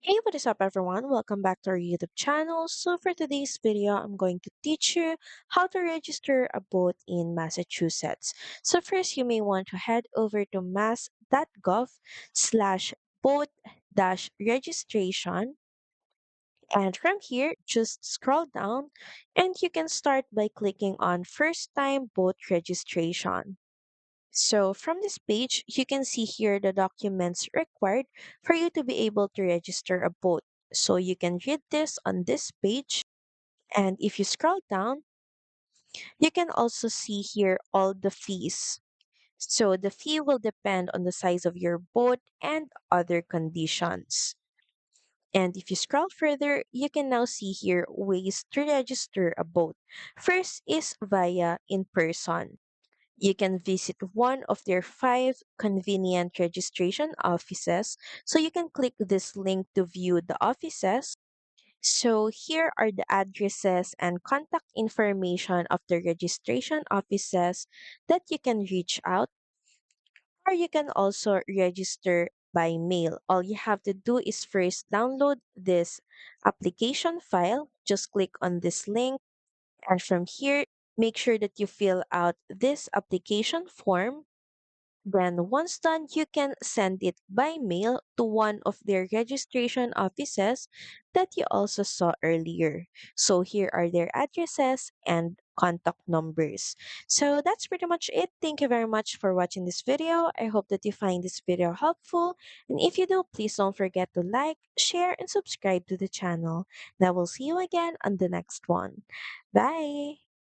Hey, what is up, everyone? Welcome back to our YouTube channel. So, for today's video, I'm going to teach you how to register a boat in Massachusetts. So, first, you may want to head over to mass.gov slash boat dash registration. And from here, just scroll down and you can start by clicking on first time boat registration. So from this page, you can see here the documents required for you to be able to register a boat. So you can read this on this page. And if you scroll down, you can also see here all the fees. So the fee will depend on the size of your boat and other conditions. And if you scroll further, you can now see here ways to register a boat. First is via in person. You can visit one of their five convenient registration offices. So you can click this link to view the offices. So here are the addresses and contact information of the registration offices that you can reach out, or you can also register by mail. All you have to do is first download this application file. Just click on this link, and from here, make sure that you fill out this application form. Then, once done, you can send it by mail to one of their registration offices that you also saw earlier. So, here are their addresses and contact numbers. So, that's pretty much it. Thank you very much for watching this video. I hope that you find this video helpful. And if you do, please don't forget to like, share, and subscribe to the channel. And I will see you again on the next one. Bye!